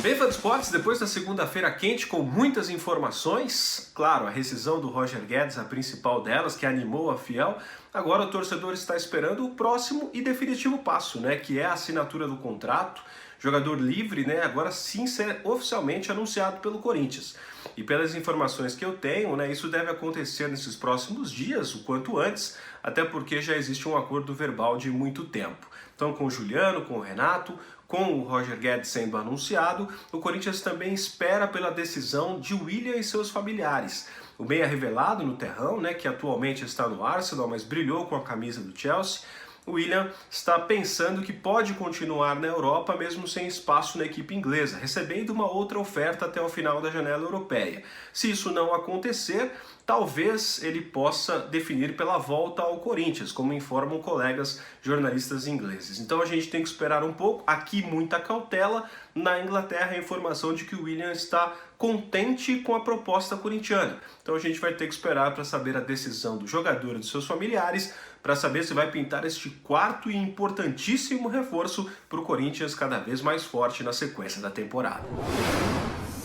Bem, fã de esportes, depois da segunda-feira quente com muitas informações, claro, a rescisão do Roger Guedes, a principal delas, que animou a Fiel, agora o torcedor está esperando o próximo e definitivo passo, né, que é a assinatura do contrato, jogador livre, né, agora sim ser oficialmente anunciado pelo Corinthians. E pelas informações que eu tenho, né, isso deve acontecer nesses próximos dias, o quanto antes, até porque já existe um acordo verbal de muito tempo. Então, com o Juliano, com o Renato, com o Roger Guedes sendo anunciado, o Corinthians também espera pela decisão de William e seus familiares. O meia revelado no terrão, né, que atualmente está no Arsenal, mas brilhou com a camisa do Chelsea, o William está pensando que pode continuar na Europa mesmo sem espaço na equipe inglesa, recebendo uma outra oferta até o final da janela europeia. Se isso não acontecer, talvez ele possa definir pela volta ao Corinthians, como informam colegas jornalistas ingleses. Então a gente tem que esperar um pouco, aqui muita cautela. Na Inglaterra a informação de que o William está contente com a proposta corintiana. Então a gente vai ter que esperar para saber a decisão do jogador e dos seus familiares, para saber se vai pintar este quarto e importantíssimo reforço para o Corinthians cada vez mais forte na sequência da temporada.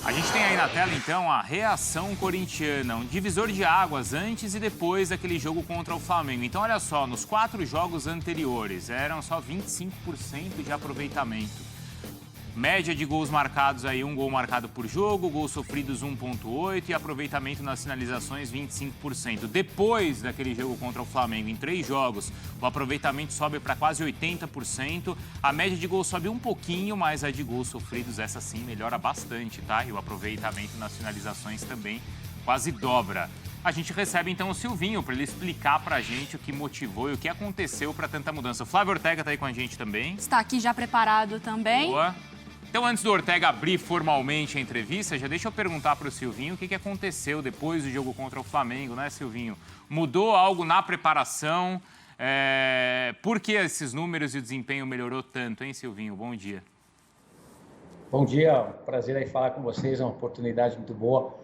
A gente tem aí na tela, então, a reação corintiana, um divisor de águas antes e depois daquele jogo contra o Flamengo. Então, olha só, nos 4 jogos anteriores, eram só 25% de aproveitamento. Média de gols marcados aí, 1 gol marcado por jogo, gols sofridos 1,8 e aproveitamento nas finalizações 25%. Depois daquele jogo contra o Flamengo, em 3 jogos, o aproveitamento sobe para quase 80%. A média de gols sobe um pouquinho, mas a de gols sofridos, essa sim, melhora bastante, tá? E o aproveitamento nas finalizações também quase dobra. A gente recebe então o Silvinho para ele explicar para a gente o que motivou e o que aconteceu para tanta mudança. O Flávio Ortega está aí com a gente também. Está aqui já preparado também. Boa. Então, antes do Ortega abrir formalmente a entrevista, já deixa eu perguntar para o Silvinho o que aconteceu depois do jogo contra o Flamengo, né, Silvinho? Mudou algo na preparação? Por que esses números e o desempenho melhorou tanto, hein, Silvinho? Bom dia. Bom dia, prazer aí falar com vocês, é uma oportunidade muito boa.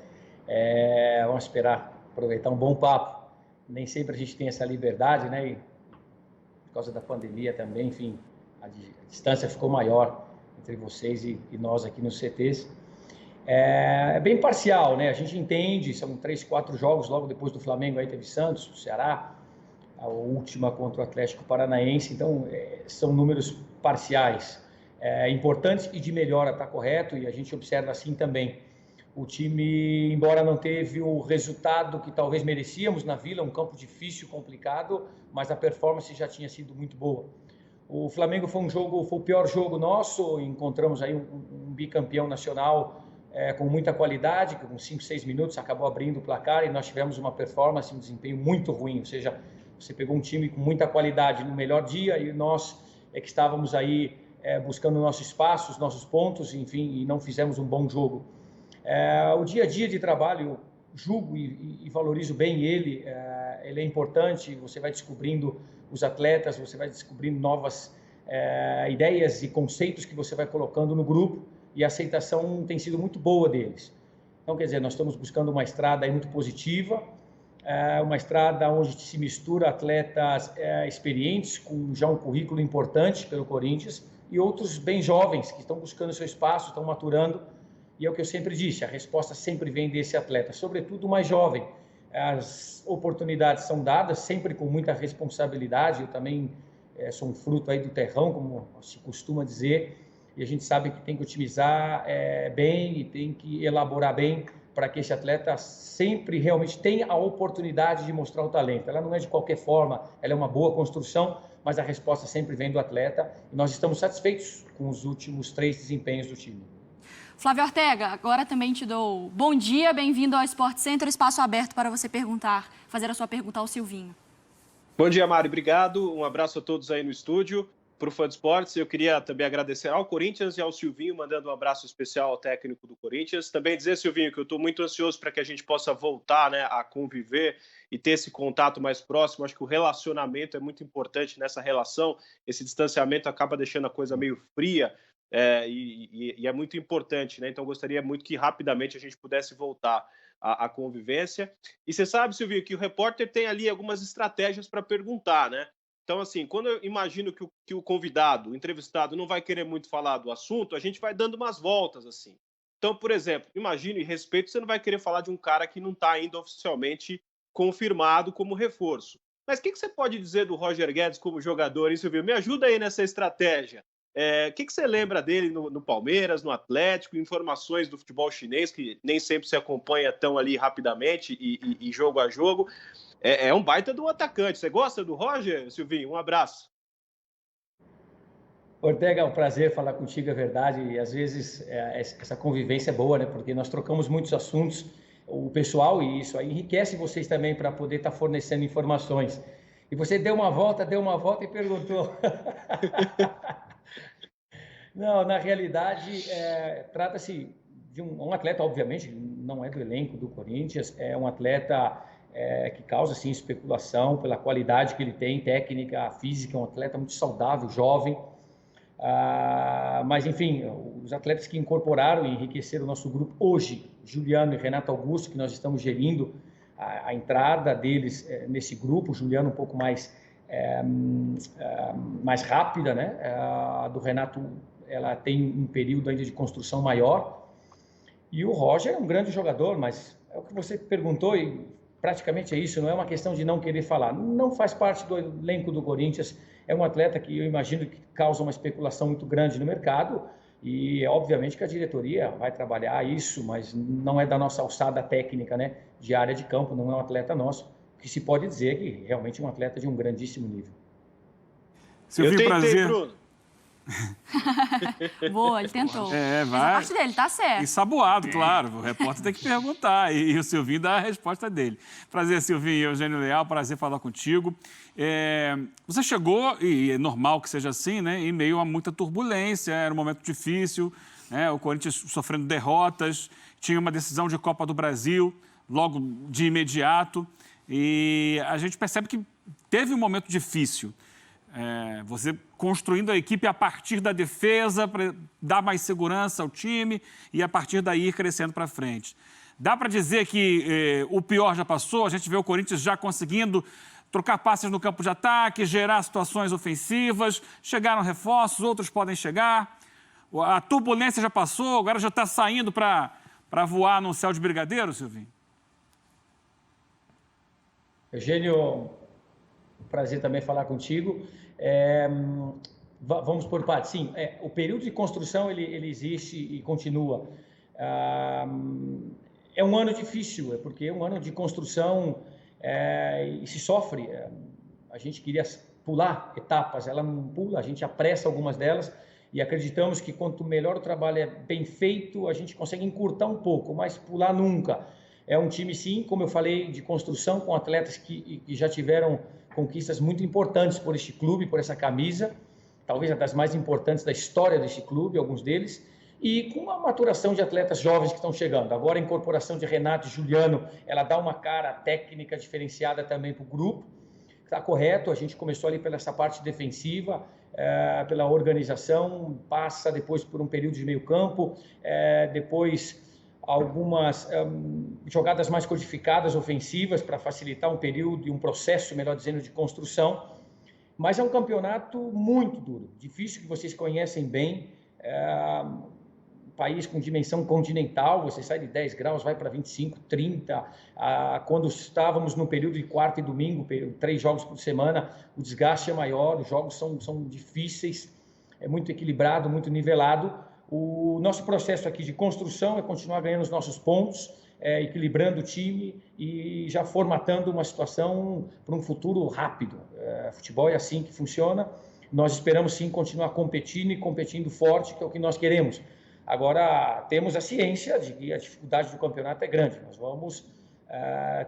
Vamos esperar, aproveitar um bom papo. Nem sempre a gente tem essa liberdade, né? E por causa da pandemia também, enfim, a distância ficou maior entre vocês e nós aqui nos CTs. É bem parcial, né? A gente entende, são 3, 4 jogos, logo depois do Flamengo aí teve Santos, o Ceará, a última contra o Atlético Paranaense, então são números parciais. Importantes e de melhora, está correto, e a gente observa assim também. O time, embora não teve o resultado que talvez merecíamos na Vila, um campo difícil, complicado, mas a performance já tinha sido muito boa. O Flamengo foi o pior jogo nosso, encontramos aí um bicampeão nacional com muita qualidade, que com 5, 6 minutos acabou abrindo o placar e nós tivemos uma performance, um desempenho muito ruim, ou seja, você pegou um time com muita qualidade no melhor dia e nós que estávamos aí buscando o nosso espaço, os nossos pontos, enfim, e não fizemos um bom jogo. O dia a dia de trabalho, julgo e valorizo bem ele é importante, você vai descobrindo os atletas, você vai descobrindo novas ideias e conceitos que você vai colocando no grupo e a aceitação tem sido muito boa deles. Então, quer dizer, nós estamos buscando uma estrada aí muito positiva, uma estrada onde se mistura atletas experientes com já um currículo importante pelo Corinthians e outros bem jovens que estão buscando seu espaço, estão maturando. E é o que eu sempre disse, a resposta sempre vem desse atleta, sobretudo o mais jovem. As oportunidades são dadas sempre com muita responsabilidade, eu também sou um fruto aí do terrão, como se costuma dizer, e a gente sabe que tem que otimizar bem e tem que elaborar bem para que esse atleta sempre realmente tenha a oportunidade de mostrar o talento. Ela não é de qualquer forma, ela é uma boa construção, mas a resposta sempre vem do atleta e nós estamos satisfeitos com os últimos 3 desempenhos do time. Flávio Ortega, agora também te dou bom dia, bem-vindo ao Sport Center, espaço aberto para você fazer a sua pergunta ao Silvinho. Bom dia, Mari, obrigado. Um abraço a todos aí no estúdio. Para o Fã de Esportes, eu queria também agradecer ao Corinthians e ao Silvinho, mandando um abraço especial ao técnico do Corinthians. Também dizer, Silvinho, que eu estou muito ansioso para que a gente possa voltar, né, a conviver e ter esse contato mais próximo. Acho que o relacionamento é muito importante nessa relação. Esse distanciamento acaba deixando a coisa meio fria e é muito importante, né? Então, eu gostaria muito que rapidamente a gente pudesse voltar à convivência. E você sabe, Silvinho, que o repórter tem ali algumas estratégias para perguntar, né? Então, assim, quando eu imagino que o convidado, o entrevistado, não vai querer muito falar do assunto, a gente vai dando umas voltas, assim. Então, por exemplo, imagino e respeito, você não vai querer falar de um cara que não está ainda oficialmente confirmado como reforço. Mas o que você pode dizer do Roger Guedes como jogador, hein, Silvio? Me ajuda aí nessa estratégia. O que você lembra dele no Palmeiras, no Atlético, informações do futebol chinês, que nem sempre se acompanha tão ali rapidamente e jogo a jogo. É um baita de um atacante. Você gosta do Roger, Silvinho? Um abraço. Ortega, é um prazer falar contigo, é verdade. E às vezes essa convivência é boa, né? Porque nós trocamos muitos assuntos, o pessoal, e isso aí enriquece vocês também para poder estar fornecendo informações. E você deu uma volta e perguntou. Não, na realidade, trata-se de um atleta, obviamente, não é do elenco do Corinthians, é um atleta que causa, sim, especulação pela qualidade que ele tem, técnica, física, um atleta muito saudável, jovem. Mas, enfim, os atletas que incorporaram e enriqueceram o nosso grupo hoje, Juliano e Renato Augusto, que nós estamos gerindo a entrada deles nesse grupo, Juliano um pouco mais rápida, né? A do Renato, ela tem um período ainda de construção maior. E o Roger é um grande jogador, mas é o que você perguntou e praticamente é isso, não é uma questão de não querer falar. Não faz parte do elenco do Corinthians, é um atleta que eu imagino que causa uma especulação muito grande no mercado e obviamente que a diretoria vai trabalhar isso, mas não é da nossa alçada técnica, né, de área de campo, não é um atleta nosso. O que se pode dizer é que realmente é um atleta de um grandíssimo nível. Silvio, eu tentei, prazer. Bruno. Boa, ele tentou. Vai. Essa parte dele, tá certo. Ensaboado, claro. O repórter tem que perguntar e o Silvinho dá a resposta dele. Prazer, Silvinho. Eugênio Leal, prazer falar contigo. Você chegou, e é normal que seja assim, né, em meio a muita turbulência, era um momento difícil, né, o Corinthians sofrendo derrotas, tinha uma decisão de Copa do Brasil, logo de imediato, e a gente percebe que teve um momento difícil. Você construindo a equipe a partir da defesa, para dar mais segurança ao time e a partir daí ir crescendo para frente. Dá para dizer que o pior já passou? A gente vê o Corinthians já conseguindo trocar passes no campo de ataque, gerar situações ofensivas, chegaram reforços, outros podem chegar. A turbulência já passou, agora já está saindo para voar no céu de brigadeiro, Silvinho? Eugênio, prazer também falar contigo. Vamos por partes. Sim, o período de construção ele existe e continua. É um ano difícil, porque é um ano de construção e se sofre. A gente queria pular etapas, ela não pula, a gente apressa algumas delas e acreditamos que quanto melhor o trabalho é bem feito, a gente consegue encurtar um pouco, mas pular nunca. É um time, sim, como eu falei, de construção, com atletas que já tiveram conquistas muito importantes por este clube, por essa camisa, talvez uma das mais importantes da história deste clube, alguns deles, e com uma maturação de atletas jovens que estão chegando. Agora a incorporação de Renato e Juliano, ela dá uma cara técnica diferenciada também para o grupo, está correto, a gente começou ali pela essa parte defensiva, pela organização, passa depois por um período de meio campo, depois algumas jogadas mais codificadas, ofensivas, para facilitar um período e um processo, melhor dizendo, de construção. Mas é um campeonato muito duro, difícil, que vocês conhecem bem. Um país com dimensão continental, você sai de 10 graus, vai para 25, 30. Quando estávamos no período de quarta e domingo, 3 jogos por semana, o desgaste é maior, os jogos são difíceis, é muito equilibrado, muito nivelado. O nosso processo aqui de construção é continuar ganhando os nossos pontos, equilibrando o time e já formatando uma situação para um futuro rápido. Futebol é assim que funciona. Nós esperamos, sim, continuar competindo e competindo forte, que é o que nós queremos. Agora, temos a ciência de que a dificuldade do campeonato é grande. Nós vamos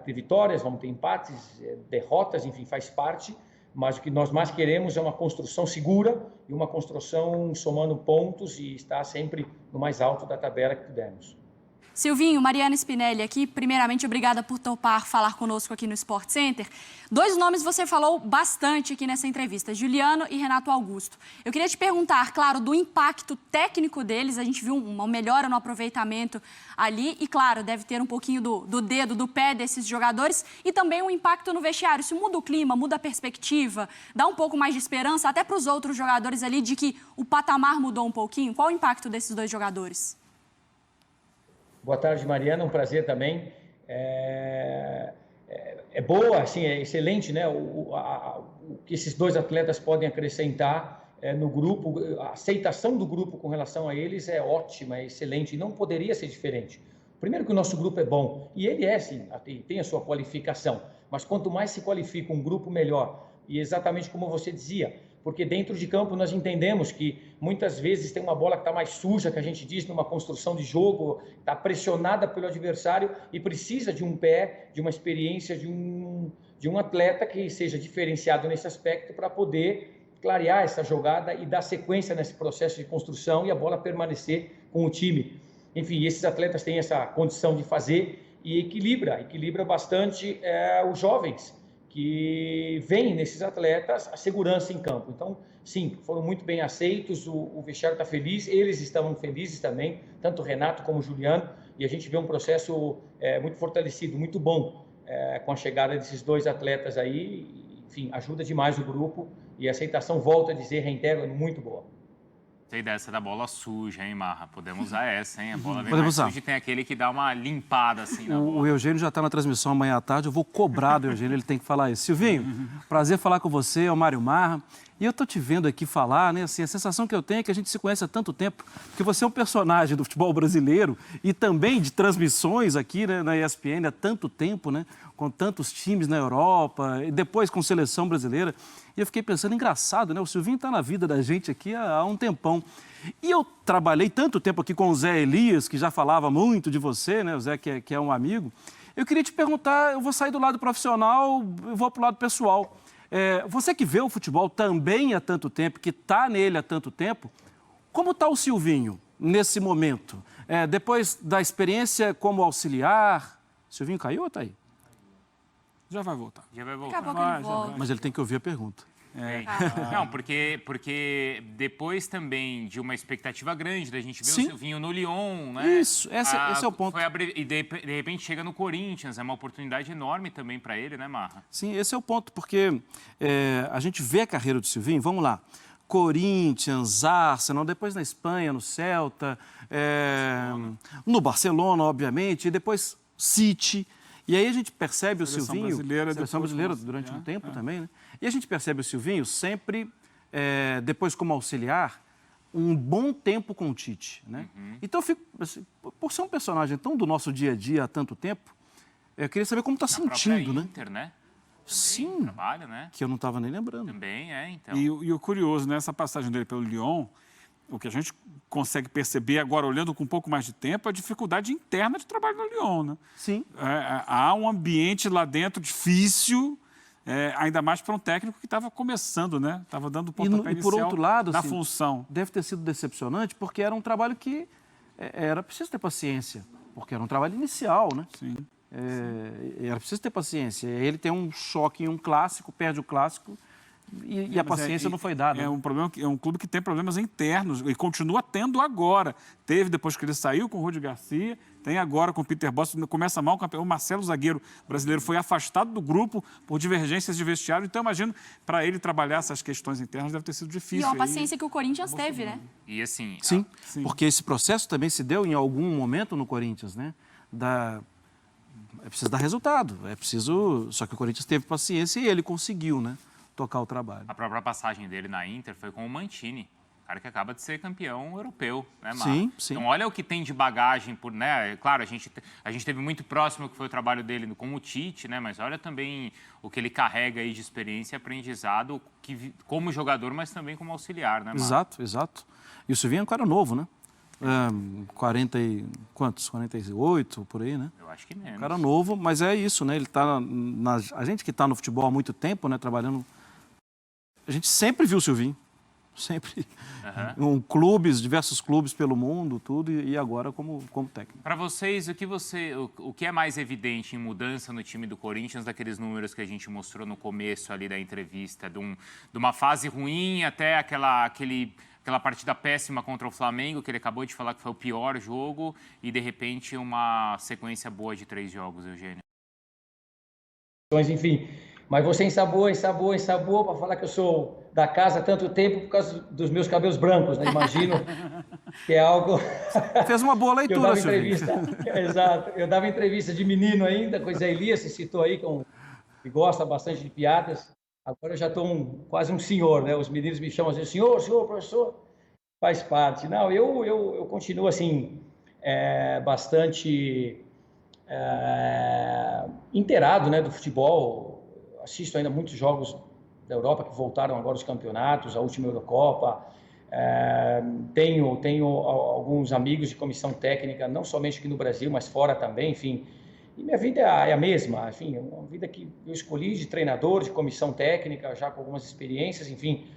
ter vitórias, vamos ter empates, derrotas, enfim, faz parte. Mas o que nós mais queremos é uma construção segura e uma construção somando pontos e estar sempre no mais alto da tabela que pudermos. Silvinho, Mariana Spinelli aqui. Primeiramente, obrigada por topar falar conosco aqui no Sport Center. 2 nomes você falou bastante aqui nessa entrevista, Juliano e Renato Augusto. Eu queria te perguntar, claro, do impacto técnico deles. A gente viu uma melhora no aproveitamento ali e, claro, deve ter um pouquinho do dedo, do pé desses jogadores e também um impacto no vestiário. Isso muda o clima, muda a perspectiva, dá um pouco mais de esperança até para os outros jogadores ali de que o patamar mudou um pouquinho. Qual o impacto desses 2 jogadores? Boa tarde, Mariana. Um prazer também. É boa, assim, é excelente, né? O que esses 2 atletas podem acrescentar no grupo. A aceitação do grupo com relação a eles é ótima, é excelente. E não poderia ser diferente. Primeiro que o nosso grupo é bom. E ele é, sim, tem a sua qualificação. Mas quanto mais se qualifica um grupo, melhor. E exatamente como você dizia, porque dentro de campo nós entendemos que muitas vezes tem uma bola que está mais suja, que a gente diz numa construção de jogo, está pressionada pelo adversário e precisa de um pé, de uma experiência, de um atleta que seja diferenciado nesse aspecto para poder clarear essa jogada e dar sequência nesse processo de construção e a bola permanecer com o time. Enfim, esses atletas têm essa condição de fazer e equilibra bastante os jovens, que vem nesses atletas a segurança em campo. Então, sim, foram muito bem aceitos, o vestiário está feliz, eles estavam felizes também, tanto o Renato como o Juliano, e a gente vê um processo muito fortalecido, muito bom, com a chegada desses 2 atletas aí. Enfim, ajuda demais o grupo e a aceitação, volto a dizer, reitero, é muito boa. Gostei dessa da bola suja, hein, Marra? Podemos usar essa, hein? A bola vem Podemos mais suja e tem aquele que dá uma limpada assim na bola. O Eugênio já está na transmissão amanhã à tarde, eu vou cobrar do Eugênio, ele tem que falar isso. Silvinho, prazer falar com você, é o Mário Marra. E eu estou te vendo aqui falar, né? Assim, a sensação que eu tenho é que a gente se conhece há tanto tempo, porque você é um personagem do futebol brasileiro e também de transmissões aqui, né, na ESPN há tanto tempo, né? Com tantos times na Europa e depois com seleção brasileira. E eu fiquei pensando, engraçado, né? O Silvinho está na vida da gente aqui há um tempão. E eu trabalhei tanto tempo aqui com o Zé Elias, que já falava muito de você, né? O Zé que é um amigo. Eu queria te perguntar, eu vou sair do lado profissional e vou para o lado pessoal. Você que vê o futebol também há tanto tempo, que está nele há tanto tempo, como está o Silvinho nesse momento? Depois da experiência como auxiliar... Silvinho caiu ou está aí? Já vai voltar. Já vai voltar. Daqui a pouco ele volta. Mas ele tem que ouvir a pergunta. Não, porque depois também de uma expectativa grande da gente ver Sim. o Silvinho no Lyon, né? Isso, esse é o ponto. E de repente chega no Corinthians, é uma oportunidade enorme também para ele, né, Marra? Sim, esse é o ponto, porque a gente vê a carreira do Silvinho, vamos lá, Corinthians, Arsenal, depois na Espanha, no Celta, no Barcelona, obviamente, e depois City. E aí a gente percebe o Silvinho... Seleção brasileira durante um tempo também, né? E a gente percebe o Silvinho sempre, depois como auxiliar, um bom tempo com o Tite, né? Então eu fico, assim, por ser um personagem tão do nosso dia a dia há tanto tempo, eu queria saber como está sentindo, né? Inter, né? Sim, Trabalha, né? que eu não estava nem lembrando. Também então. E o curioso, nessa passagem dele pelo Lyon, o que a gente consegue perceber agora, olhando com um pouco mais de tempo, é a dificuldade interna de trabalho no Lyon, né? Sim. Há um ambiente lá dentro difícil, ainda mais para um técnico que estava começando, né? Estava dando pontapé E por outro lado, na assim, função. deve ter sido decepcionante, porque era um trabalho que era preciso ter paciência, porque era um trabalho inicial, né? Sim. Era preciso ter paciência. Ele tem um choque em um clássico, perde o clássico e a paciência não foi dada. É um clube que tem problemas internos e continua tendo agora. Teve depois que ele saiu com o Rudi Garcia, tem agora com o Peter Bosz, começa mal o campeão. O Marcelo, zagueiro brasileiro, foi afastado do grupo por divergências de vestiário. Então, imagino, para ele trabalhar essas questões internas deve ter sido difícil. E é uma paciência que o Corinthians teve, né? E assim... Sim, porque esse processo também se deu em algum momento no Corinthians, né? É preciso dar resultado, só que o Corinthians teve paciência e ele conseguiu, né? Tocar o trabalho. A própria passagem dele na Inter foi com o Mancini, cara que acaba de ser campeão europeu, né, Marra? Sim, sim. Então, olha o que tem de bagagem, né? Claro, a gente teve muito próximo que foi o trabalho dele com o Tite, né? Mas olha também o que ele carrega aí de experiência e aprendizado como jogador, mas também como auxiliar, né, Marra? Exato, exato. E o Silvinho é um cara novo, né? 40 e... quantos? 48, por aí, né? Eu acho que menos. Um cara novo, mas é isso, né? Ele tá a gente que está no futebol há muito tempo, né? Trabalhando... A gente sempre viu o Silvinho. sempre clubes, diversos clubes pelo mundo, tudo, e agora como técnico. Para vocês, o que é mais evidente em mudança no time do Corinthians, daqueles números que a gente mostrou no começo ali da entrevista, de uma fase ruim até aquela partida péssima contra o Flamengo, que ele acabou de falar que foi o pior jogo, e de repente uma sequência boa de 3 jogos, Eugênio? Enfim, mas você ensabou para falar que eu sou da casa há tanto tempo por causa dos meus cabelos brancos, né? Imagino que é algo... Fez uma boa leitura, Silvio. Exato. Eu dava entrevista de menino ainda, com o Zé Elias, se citou aí, que gosta bastante de piadas. Agora eu já estou quase um senhor, né? Os meninos me chamam assim, senhor, professor, faz parte. Não, eu continuo assim, bastante inteirado, né, do futebol. Assisto ainda muitos jogos da Europa que voltaram agora os campeonatos, a última Eurocopa. Tenho alguns amigos de comissão técnica, não somente aqui no Brasil, mas fora também, enfim. E minha vida é a mesma, enfim, uma vida que eu escolhi de treinador, de comissão técnica, já com algumas experiências, enfim.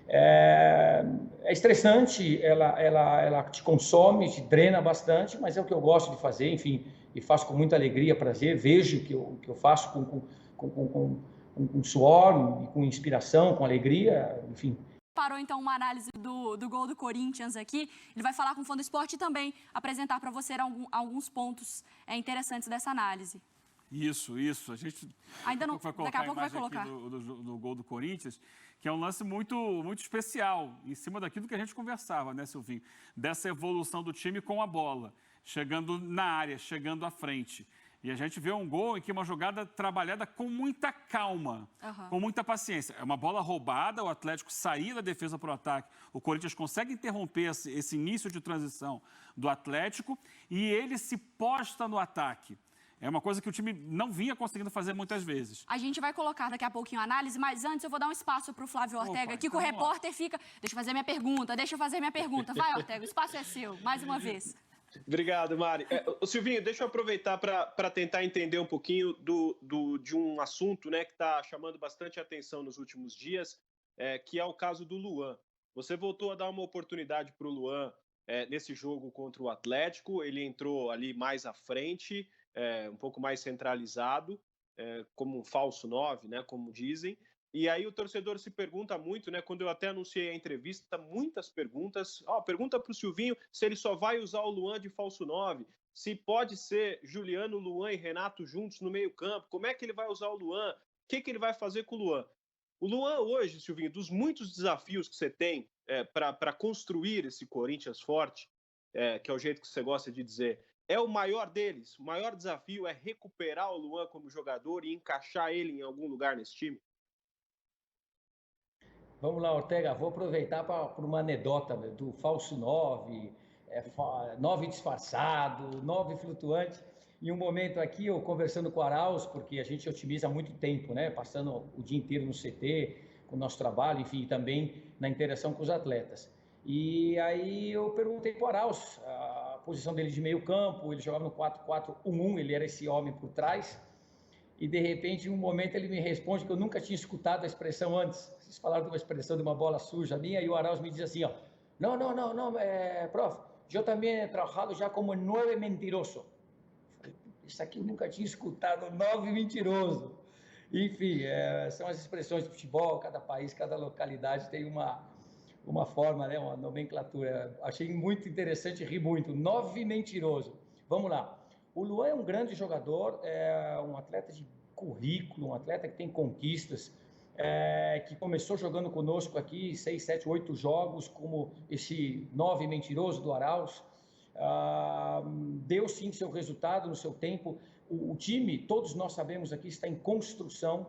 É estressante, ela te consome, te drena bastante, mas é o que eu gosto de fazer, enfim, e faço com muita alegria, prazer, vejo que eu faço com suor, e com inspiração, com alegria, enfim. Parou então uma análise do gol do Corinthians aqui. Ele vai falar com o Fã do Esporte e também apresentar para você alguns pontos interessantes dessa análise. Isso. A gente ainda não, vai colocar daqui a pouco vai colocar do gol do Corinthians, que é um lance muito, muito especial, em cima daquilo que a gente conversava, né, Silvinho? Dessa evolução do time com a bola, chegando na área, chegando à frente. E a gente vê um gol em que uma jogada trabalhada com muita calma, com muita paciência. É uma bola roubada, o Atlético sair da defesa para o ataque. O Corinthians consegue interromper esse início de transição do Atlético e ele se posta no ataque. É uma coisa que o time não vinha conseguindo fazer muitas vezes. A gente vai colocar daqui a pouquinho a análise, mas antes eu vou dar um espaço para o Flávio Ortega aqui, que o repórter fica... Deixa eu fazer minha pergunta. Vai, Ortega, o espaço é seu, mais uma vez. Obrigado, Mari. Silvinho, deixa eu aproveitar para tentar entender um pouquinho de um assunto, né, que está chamando bastante atenção nos últimos dias, que é o caso do Luan. Você voltou a dar uma oportunidade para o Luan nesse jogo contra o Atlético, ele entrou ali mais à frente, um pouco mais centralizado, como um falso 9, né, como dizem. E aí o torcedor se pergunta muito, né? Quando eu até anunciei a entrevista, muitas perguntas. Pergunta para o Silvinho se ele só vai usar o Luan de falso 9, se pode ser Juliano, Luan e Renato juntos no meio-campo, como é que ele vai usar o Luan, o que ele vai fazer com o Luan. O Luan hoje, Silvinho, dos muitos desafios que você tem para construir esse Corinthians forte, que é o jeito que você gosta de dizer, é o maior deles. O maior desafio é recuperar o Luan como jogador e encaixar ele em algum lugar nesse time? Vamos lá, Ortega, vou aproveitar para uma anedota do falso 9, 9 disfarçado, 9 flutuante. Em um momento aqui, eu conversando com o Arauz, porque a gente otimiza há muito tempo, né? Passando o dia inteiro no CT, com o nosso trabalho, enfim, e também na interação com os atletas. E aí eu perguntei para o Arauz a posição dele de meio campo, ele jogava no 4-4-1-1, ele era esse homem por trás. E, de repente, em um momento, ele me responde que eu nunca tinha escutado a expressão antes. Vocês falaram de uma expressão de uma bola suja minha, e o Arauz me diz assim, não, prof, eu também he trabajado já como 9 mentiroso. Isso aqui eu nunca tinha escutado, 9 mentiroso. Enfim, são as expressões do futebol, cada país, cada localidade tem uma forma, né, uma nomenclatura. Achei muito interessante, ri muito. 9 mentiroso. Vamos lá. O Luan é um grande jogador, é um atleta de currículo, um atleta que tem conquistas, que começou jogando conosco aqui 6, 7, 8 jogos, como esse 9 mentiroso do Arauz. Deu sim seu resultado no seu tempo. O time, todos nós sabemos aqui, está em construção.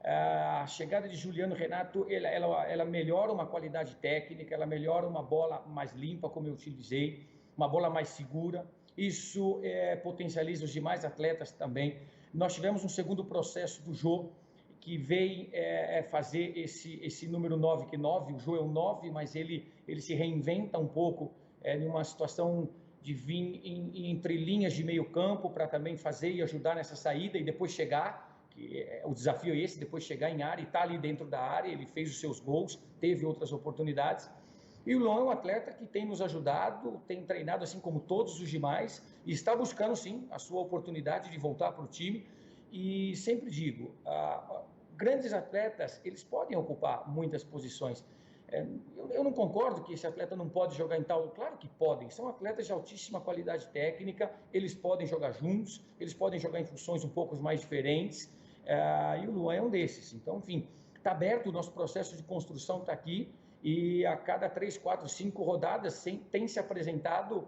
A chegada de Juliano Renato, ela melhora uma qualidade técnica, ela melhora uma bola mais limpa, como eu utilizei, uma bola mais segura. Isso potencializa os demais atletas também. Nós tivemos um segundo processo do Jô, que veio fazer esse número 9, que 9, o Jô é um 9, mas ele se reinventa um pouco em uma situação de vir entre linhas de meio campo para também fazer e ajudar nessa saída e depois chegar o desafio é esse, depois chegar em área e estar ali dentro da área. Ele fez os seus gols, teve outras oportunidades. E o Luan é um atleta que tem nos ajudado, tem treinado assim como todos os demais e está buscando, sim, a sua oportunidade de voltar para o time. E sempre digo, grandes atletas, eles podem ocupar muitas posições. Eu não concordo que esse atleta não pode jogar em tal... Claro que podem, são atletas de altíssima qualidade técnica, eles podem jogar juntos, eles podem jogar em funções um pouco mais diferentes, e o Luan é um desses. Então, enfim, está aberto, o nosso processo de construção está aqui, e a cada 3, 4, 5 rodadas tem se apresentado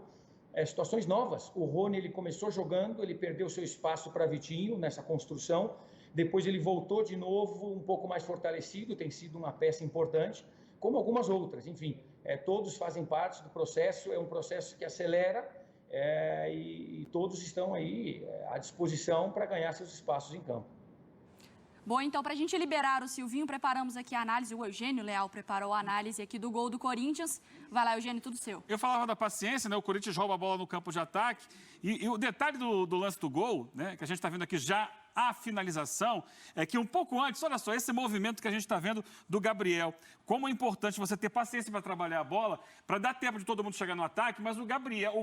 situações novas. O Rony, ele começou jogando, ele perdeu seu espaço para Vitinho nessa construção, depois ele voltou de novo um pouco mais fortalecido, tem sido uma peça importante, como algumas outras. Enfim, todos fazem parte do processo, é um processo que acelera e todos estão aí à disposição para ganhar seus espaços em campo. Bom, então, para a gente liberar o Silvinho, preparamos aqui a análise. O Eugênio Leal preparou a análise aqui do gol do Corinthians. Vai lá, Eugênio, tudo seu. Eu falava da paciência, né? O Corinthians rouba a bola no campo de ataque. E o detalhe do lance do gol, né? Que a gente está vendo aqui já a finalização, é que um pouco antes, olha só, esse movimento que a gente está vendo do Gabriel. Como é importante você ter paciência para trabalhar a bola, para dar tempo de todo mundo chegar no ataque, mas o Gabriel,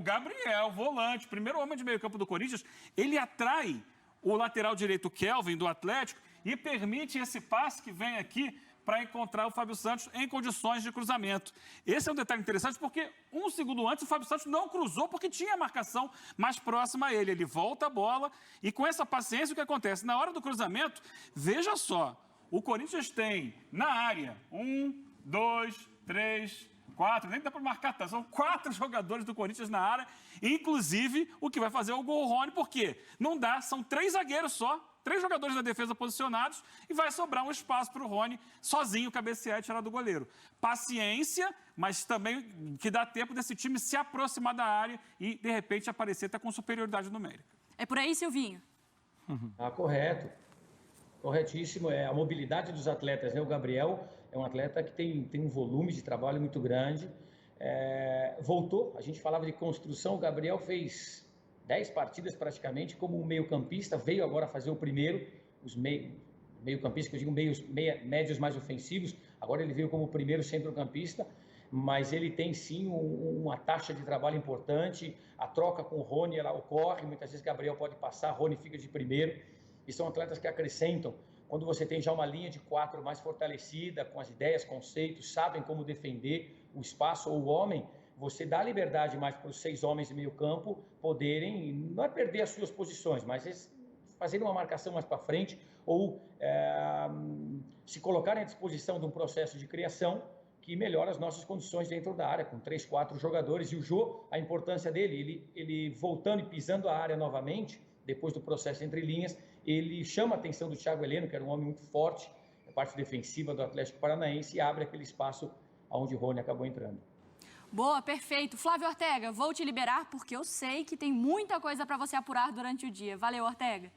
volante, primeiro homem de meio campo do Corinthians, ele atrai o lateral direito, Kelvin, do Atlético, e permite esse passe que vem aqui para encontrar o Fábio Santos em condições de cruzamento. Esse é um detalhe interessante porque um segundo antes o Fábio Santos não cruzou porque tinha a marcação mais próxima a ele. Ele volta a bola e com essa paciência o que acontece? Na hora do cruzamento, veja só, o Corinthians tem na área 1, 2, 3... 4, nem dá para marcar tanto, são 4 jogadores do Corinthians na área, inclusive o que vai fazer é o gol Rony, porque não dá, são 3 zagueiros só, 3 jogadores da defesa posicionados e vai sobrar um espaço para o Rony sozinho cabecear e tirar do goleiro. Paciência, mas também que dá tempo desse time se aproximar da área e, de repente, aparecer até com superioridade numérica. É por aí, Silvinho? Correto. Corretíssimo, a mobilidade dos atletas, né? O Gabriel é um atleta que tem um volume de trabalho muito grande, voltou, a gente falava de construção, o Gabriel fez 10 partidas praticamente como meio-campista, veio agora fazer o primeiro, os meio-campistas, que eu digo médios mais ofensivos, agora ele veio como primeiro centrocampista, mas ele tem sim uma taxa de trabalho importante, a troca com o Rony ela ocorre, muitas vezes Gabriel pode passar, Rony fica de primeiro, e são atletas que acrescentam. Quando você tem já uma linha de 4 mais fortalecida, com as ideias, conceitos, sabem como defender o espaço ou o homem, você dá liberdade mais para os 6 homens de meio campo poderem, não é perder as suas posições, mas fazerem uma marcação mais para frente ou se colocarem à disposição de um processo de criação que melhora as nossas condições dentro da área, com 3, 4 jogadores. E o Jô, a importância dele, ele voltando e pisando a área novamente, depois do processo entre linhas, ele chama a atenção do Thiago Heleno, que era um homem muito forte, a parte defensiva do Atlético Paranaense, e abre aquele espaço onde o Rony acabou entrando. Boa, perfeito. Flávio Ortega, vou te liberar porque eu sei que tem muita coisa para você apurar durante o dia. Valeu, Ortega.